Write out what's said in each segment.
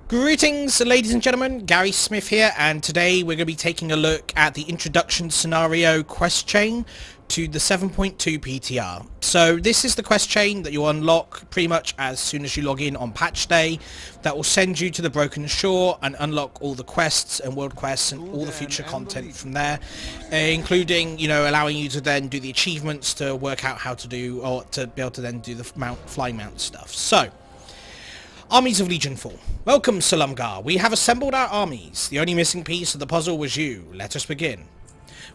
Greetings ladies and gentlemen, Gary Smith here, and today we're going to be taking a look at the introduction scenario quest chain to the 7.2 PTR. So this is the quest chain that you'll unlock pretty much as soon as you log in on patch day. That will send you to the Broken Shore and unlock all the quests and world quests and all the future content from there, including, you know, allowing you to then do the achievements to work out how to do, or to be able to then do the flying mount stuff. So, Armies of Legion 4. Welcome, Salumgar. We have assembled our armies. The only missing piece of the puzzle was you. Let us begin.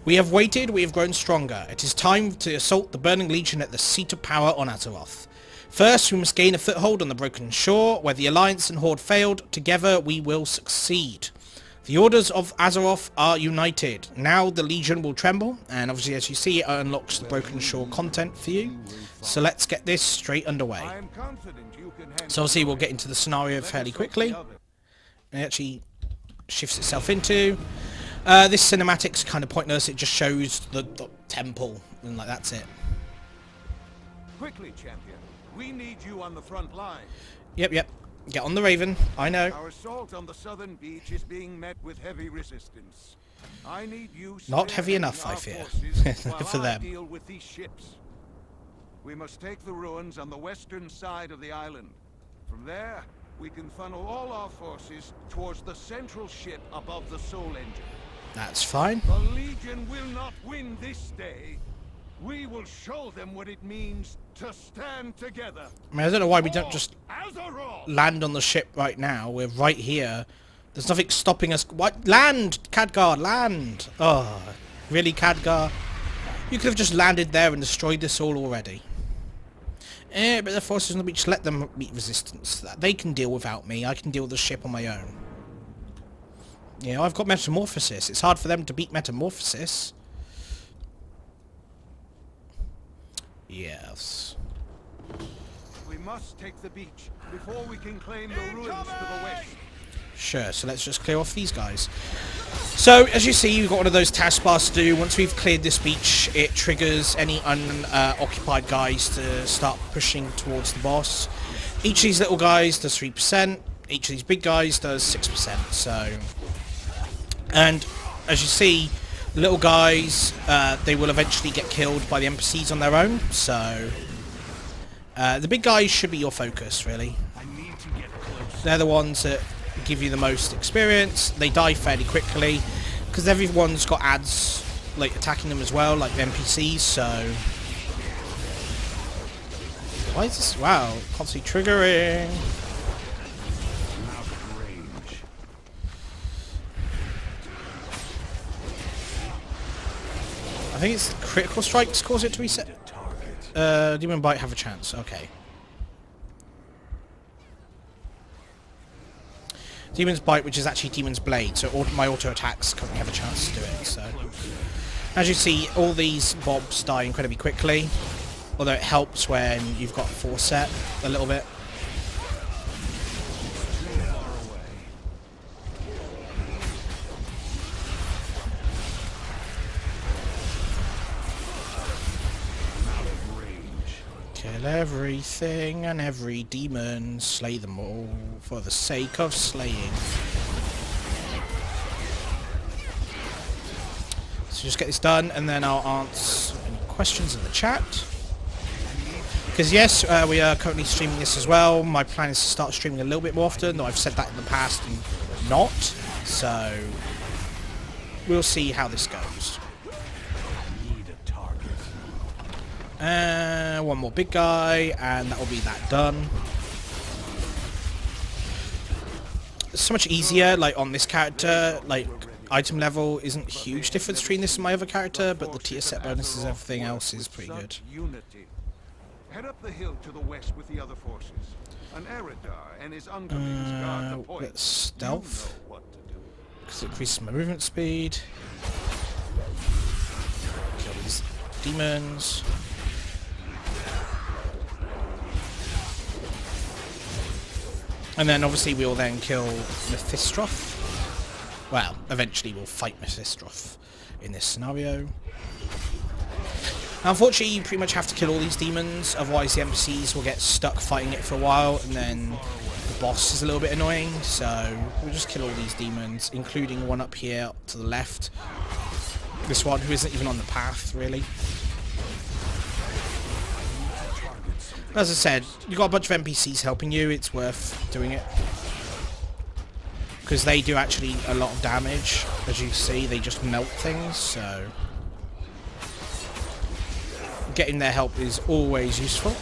We have waited, we have grown stronger. It is time to assault the Burning Legion at the seat of power on Azeroth. First, we must gain a foothold on the Broken Shore. Where the Alliance and Horde failed, together we will succeed. The orders of Azeroth are united. Now the Legion will tremble, and obviously as you see it unlocks the Broken Shore content for you. So let's get this straight underway. So obviously we'll get into the scenario fairly quickly. It actually shifts itself into. This cinematic's kind of pointless, it just shows the temple, and like that's it. Quickly, champion. We need you on the front line. Yep. Get on the Raven, I know. Our assault on the southern beach is being met with heavy resistance. I need you not heavy enough, I fear, for them. Deal with these ships. We must take the ruins on the western side of the island. From there, we can funnel all our forces towards the central ship above the Soul Engine. That's fine. The Legion will not win this day. We will show them what it means to stand together. I mean, I don't know why we don't just land on the ship right now. We're right here. There's nothing stopping us. What? Land! Khadgar, land! Oh, really, Khadgar? You could have just landed there and destroyed this all already. But the forces on the beach, let them meet resistance. They can deal without me. I can deal with the ship on my own. You know, I've got Metamorphosis. It's hard for them to beat Metamorphosis. Yes. We must take the beach before we can claim the ruins to the west. Sure, so let's just clear off these guys. So, as you see, we've got one of those taskbars to do. Once we've cleared this beach, it triggers any unoccupied guys to start pushing towards the boss. Each of these little guys does 3%. Each of these big guys does 6%. So, and as you see, the little guys, they will eventually get killed by the NPCs on their own. So, the big guys should be your focus, really. They're the ones that give you the most experience. They die fairly quickly because everyone's got ads like attacking them as well, like the NPCs. So why is this? Wow, constantly triggering. I think it's critical strikes cause it to reset. Demon Bite have a chance. Okay. Demon's Bite, which is actually Demon's Blade, so my auto attacks currently have a chance to do it. So, as you see, all these mobs die incredibly quickly, although it helps when you've got force set a little bit. Kill everything and every demon, slay them all for the sake of slaying. So just get this done and then I'll answer any questions in the chat. Because yes, we are currently streaming this as well. My plan is to start streaming a little bit more often, though I've said that in the past and not. So we'll see how this goes. One more big guy, and that will be that done. It's so much easier, like on this character, like item level isn't a huge difference between this and my other character, but the tier set bonuses and everything else is pretty good. Head up the hill to the west with the other forces. An Eridar and his underlings guard the point. Let's stealth, because it increases my movement speed. Kill these demons. And then obviously we'll then kill Mephistroth. Well, eventually we'll fight Mephistroth in this scenario. Now, unfortunately, you pretty much have to kill all these demons, otherwise the NPCs will get stuck fighting it for a while, and then the boss is a little bit annoying, so we'll just kill all these demons, including one up here to the left. This one, who isn't even on the path, really. As I said, you've got a bunch of NPCs helping you, it's worth doing it. Because they do actually a lot of damage. As you see, they just melt things, so... getting their help is always useful.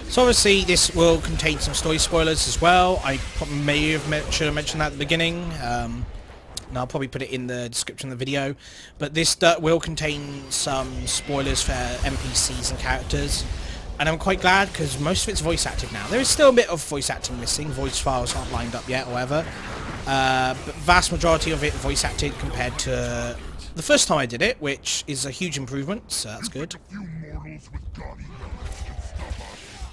So obviously this will contain some story spoilers as well. I may have should have mentioned that at the beginning. And I'll probably put it in the description of the video. But this will contain some spoilers for NPCs and characters. And I'm quite glad because most of it's voice acted now. There is still a bit of voice acting missing. Voice files aren't lined up yet or whatever. But vast majority of it voice acted compared to the first time I did it, which is a huge improvement, so that's good.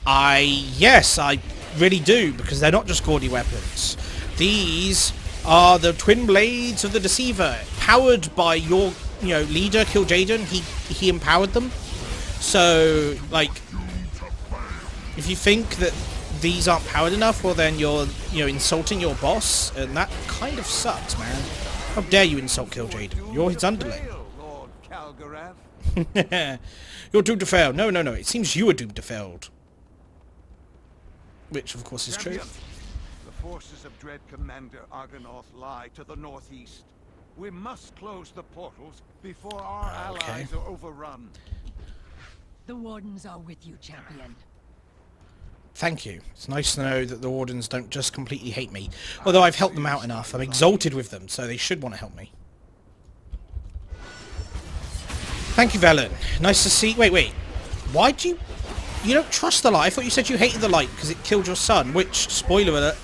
Yes, I really do, because they're not just gaudy weapons. These are the twin blades of the Deceiver, powered by your, leader, Kill Jaden. He empowered them. So, like, if you think that these aren't powered enough, well then you're, insulting your boss, and that kind of sucks, man. How dare you insult Kill Jaden? You're his underling. You're doomed to fail. No, it seems you are doomed to fail. Which, of course, is true. The forces of Dread Commander Argonath lie to the northeast. We must close the portals before our allies are overrun. The Wardens are with you, champion. Thank you. It's nice to know that the Wardens don't just completely hate me. Although I've helped them out enough. I'm exalted with them, so they should want to help me. Thank you, Velen. Nice to see... Wait. Why do you... You don't trust the light? I thought you said you hated the light because it killed your son, which, spoiler alert,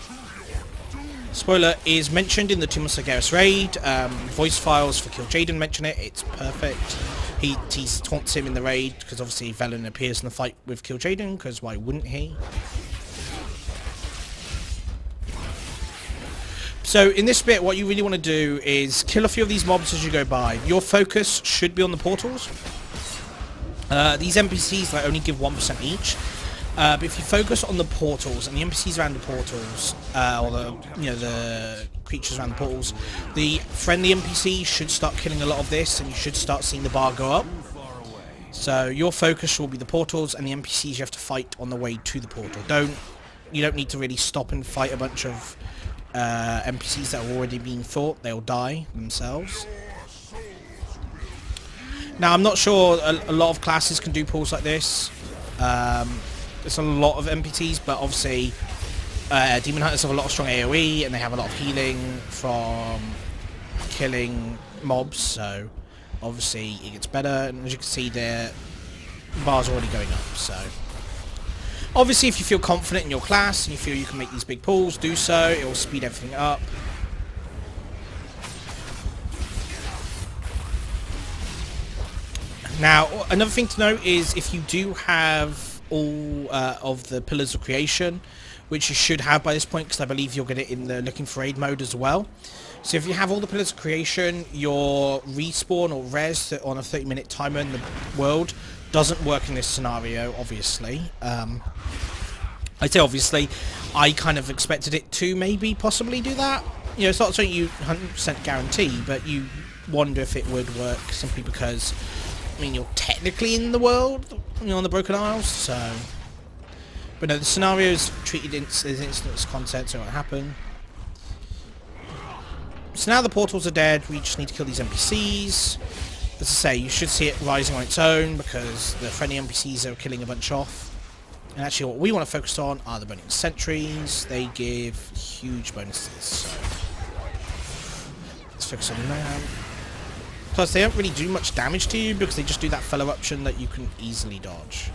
is mentioned in the Tomb of Sargeras raid. Voice files for Kill Jaden mention it. It's perfect. He taunts him in the raid because obviously Velen appears in the fight with Kill Jaden, because why wouldn't he? So in this bit, what you really want to do is kill a few of these mobs as you go by. Your focus should be on the portals. These NPCs like only give 1% each, but if you focus on the portals and the NPCs around the portals, or the creatures around the portals, the friendly NPCs should start killing a lot of this, and you should start seeing the bar go up. So your focus will be the portals and the NPCs you have to fight on the way to the portal. You don't need to really stop and fight a bunch of NPCs that are already being fought. They'll die themselves. Now, I'm not sure a lot of classes can do pulls like this. There's a lot of NPCs, but obviously Demon Hunters have a lot of strong AoE, and they have a lot of healing from killing mobs, so obviously it gets better, and as you can see, the bar's already going up, so... Obviously, if you feel confident in your class, and you feel you can make these big pulls, do so. It will speed everything up. Now, another thing to note is if you do have all of the Pillars of Creation, which you should have by this point, because I believe you'll get it in the Looking for Aid mode as well. So if you have all the Pillars of Creation, your respawn or res on a 30-minute timer in the world doesn't work in this scenario, obviously. I say obviously, I kind of expected it to maybe possibly do that. It's not something you 100% guarantee, but you wonder if it would work simply because... you're technically in the world, on the Broken Isles, so... But no, the scenario is treated as instance content, so it won't happen. So now the portals are dead, we just need to kill these NPCs. As I say, you should see it rising on its own, because the friendly NPCs are killing a bunch off. And actually what we want to focus on are the Burning Sentries. They give huge bonuses, so... Let's focus on that. Plus, they don't really do much damage to you because they just do that fellow option that you can easily dodge.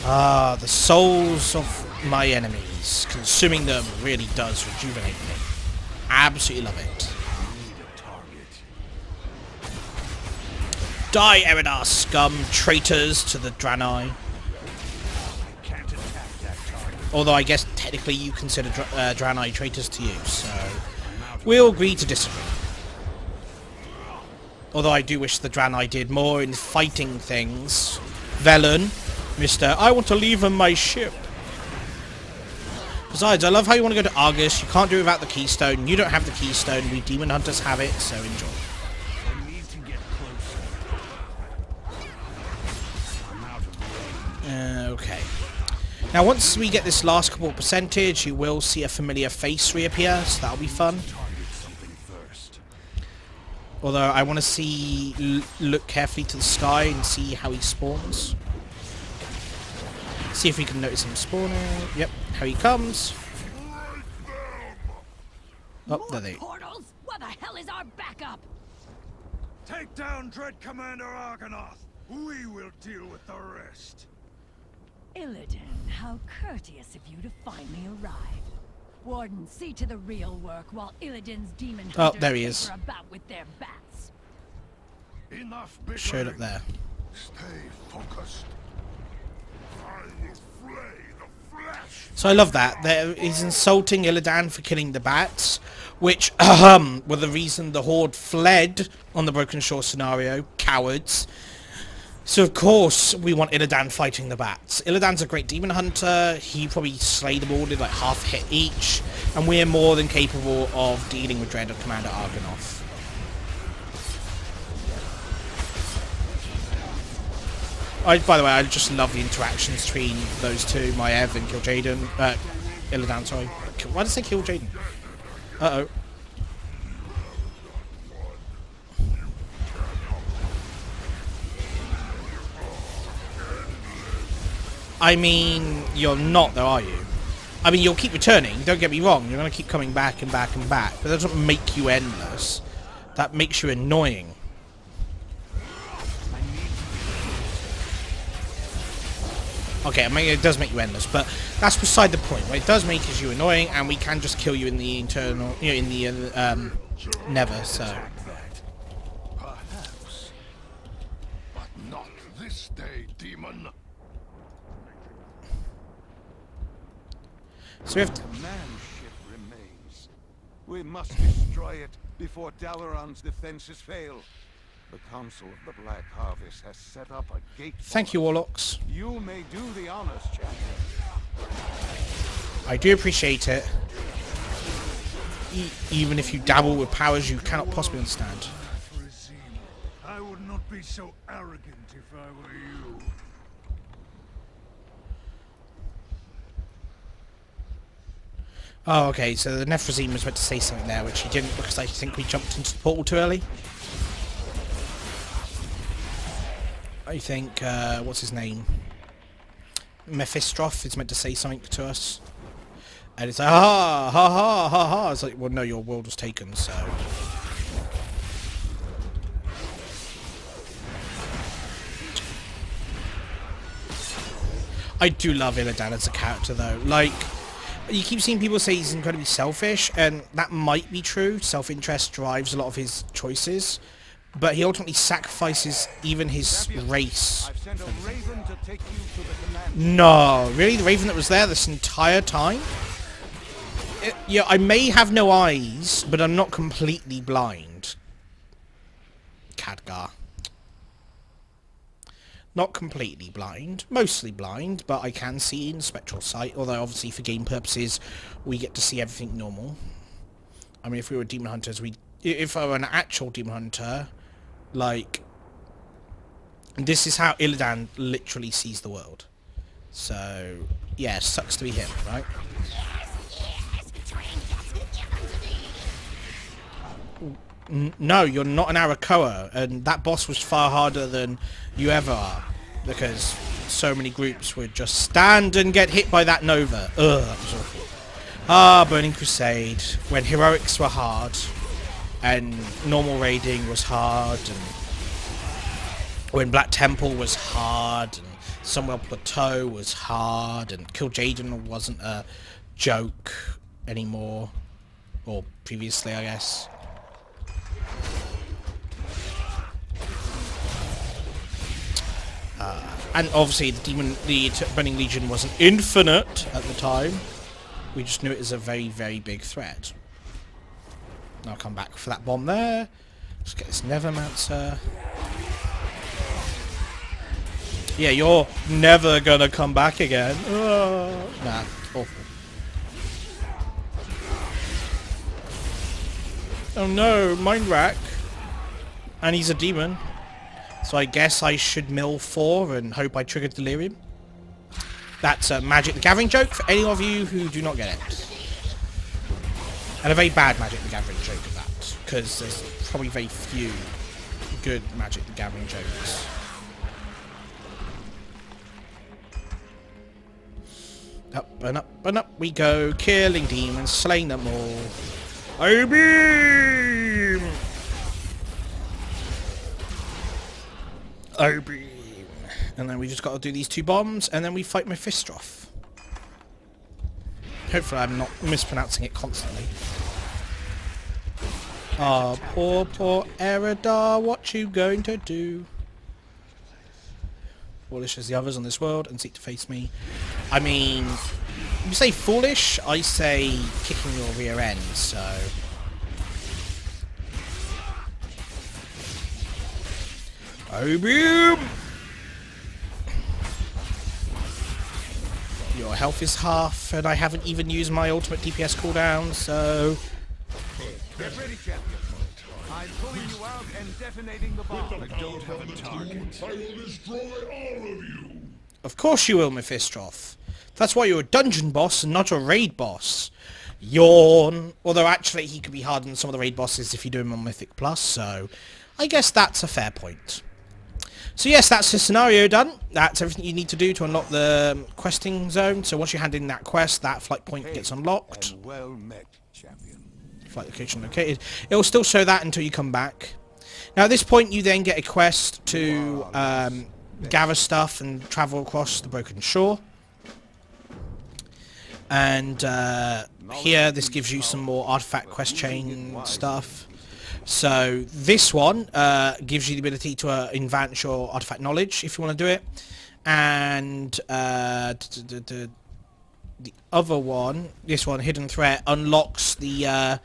Ah, the souls of my enemies. Consuming them really does rejuvenate me. Absolutely love it. Die, Eridar scum, traitors to the Draenei. Although I guess technically you consider Draenei traitors to you, so we'll agree to disagree. Although I do wish the Draenei did more in fighting things. Velen, Mr. I want to leave on my ship. Besides, I love how you want to go to Argus. You can't do it without the keystone. You don't have the keystone. We demon hunters have it, so enjoy. I need to get closer. Okay. Now, once we get this last couple of percentage, you will see a familiar face reappear, so that'll be fun. Although I want to see, look carefully to the sky and see how he spawns. See if we can notice him spawning. Yep, how he comes. Oh, there they. Portals? What the hell is our backup? Take down Dread Commander Argonath. We will deal with the rest. Illidan, how courteous of you to finally arrive. Warden, see to the real work while Illidan's demon hunters there he is. caper about with their bats. Enough Showed up there. Stay focused. I will flay the flesh. So I love that. He's insulting Illidan for killing the bats, which were the reason the Horde fled on the Broken Shore scenario. Cowards. So of course we want Illidan fighting the bats. Illidan's a great demon hunter. He probably slayed them all, did like half hit each, and we're more than capable of dealing with Dread Commander Argonath. By the way, I just love the interactions between those two, Maev and Illidan, sorry. Why did I say Kil'jaeden? Uh-oh. I mean, you're not though, are you? I mean, you'll keep returning, don't get me wrong, you're going to keep coming back and back and back, but that doesn't make you endless. That makes you annoying. Okay, I mean, it does make you endless, but that's beside the point. What it does make is you annoying, and we can just kill you in the internal, you know, in the Never. So. Perhaps, but not this day, demon. So we have. Command ship remains. We must destroy it before Dalaran's defenses fail. The Council of the Black Harvest has set up a gate. Thank you, Warlocks. You may do the honors, champion. I do appreciate it. Even if you dabble with powers you cannot possibly understand. I would not be so arrogant if I were you. Oh, okay, so the Nephrazim was meant to say something there, which he didn't because I think we jumped into the portal too early. I think, what's his name? Mephistroth is meant to say something to us. And it's like, ha ha ha ha ha. It's like, well, no, your world was taken, so. I do love Illidan as a character, though. Like, you keep seeing people say he's incredibly selfish, and that might be true. Self-interest drives a lot of his choices. But he ultimately sacrifices even his race. I've sent a raven to take you to the command. No, really? The raven that was there this entire time? Yeah, I may have no eyes, but I'm not completely blind. Khadgar. Not completely blind. Mostly blind, but I can see in spectral sight. Although, obviously, for game purposes, we get to see everything normal. I mean, if we were demon hunters, if I were an actual demon hunter, like, this is how Illidan literally sees the world. So, yeah, sucks to be him, right? No, you're not an Arakoa, and that boss was far harder than you ever are, because so many groups would just stand and get hit by that Nova. Ugh, that was awful. Ah, Burning Crusade, when heroics were hard, and normal raiding was hard, and when Black Temple was hard, and Sunwell Plateau was hard, and Kil'jaeden wasn't a joke anymore, or previously, I guess. And obviously the Burning Legion wasn't infinite at the time. We just knew it as a very, very big threat. I'll come back for that bomb there. Let's get this Nevermancer. Yeah, you're never gonna come back again. Nah, awful. Oh no, Mind Rack. And he's a demon. So I guess I should mill 4 and hope I triggered Delirium. That's a Magic the Gathering joke for any of you who do not get it. And a very bad Magic the Gathering joke at that. Because there's probably very few good Magic the Gathering jokes. Up and up and up we go, killing demons, slaying them all. I-beam! I-beam. And then we just got to do these 2 bombs, and then we fight Mephistroth. Hopefully I'm not mispronouncing it constantly. Ah, poor, poor Eridar, what you going to do? Foolish as the others on this world, and seek to face me. I mean, if you say foolish, I say kicking your rear end, so... I-beam! Your health is half, and I haven't even used my ultimate DPS cooldown, so... Get ready, champion. I'm pulling you out and detonating the bomb. I don't have a target. I will destroy all of you. Of course you will, Mephistroth. That's why you're a dungeon boss and not a raid boss. Yawn. Although actually he could be harder than some of the raid bosses if you do him on Mythic Plus, so I guess that's a fair point. So yes, that's the scenario done. That's everything you need to do to unlock the questing zone. So once you hand in that quest, that flight point gets unlocked. And well met, champion. Flight location located. It will still show that until you come back. Now at this point you then get a quest to gather stuff and travel across the Broken Shore. And here this gives you some more artifact quest chain stuff. So this one gives you the ability to advance your artifact knowledge if you want to do it. And the other one, this one, Hidden Threat, unlocks the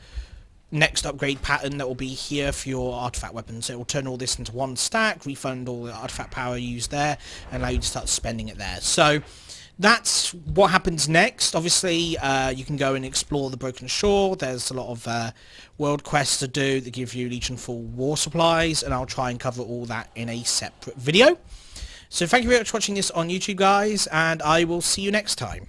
next upgrade pattern that will be here for your artifact weapons. So it will turn all this into one stack, refund all the artifact power used there, and allow you to start spending it there. So that's what happens next. Obviously, you can go and explore the Broken Shore. There's a lot of world quests to do that give you Legion Full war supplies, and I'll try and cover all that in a separate video. So thank you very much for watching this on YouTube, guys, and I will see you next time.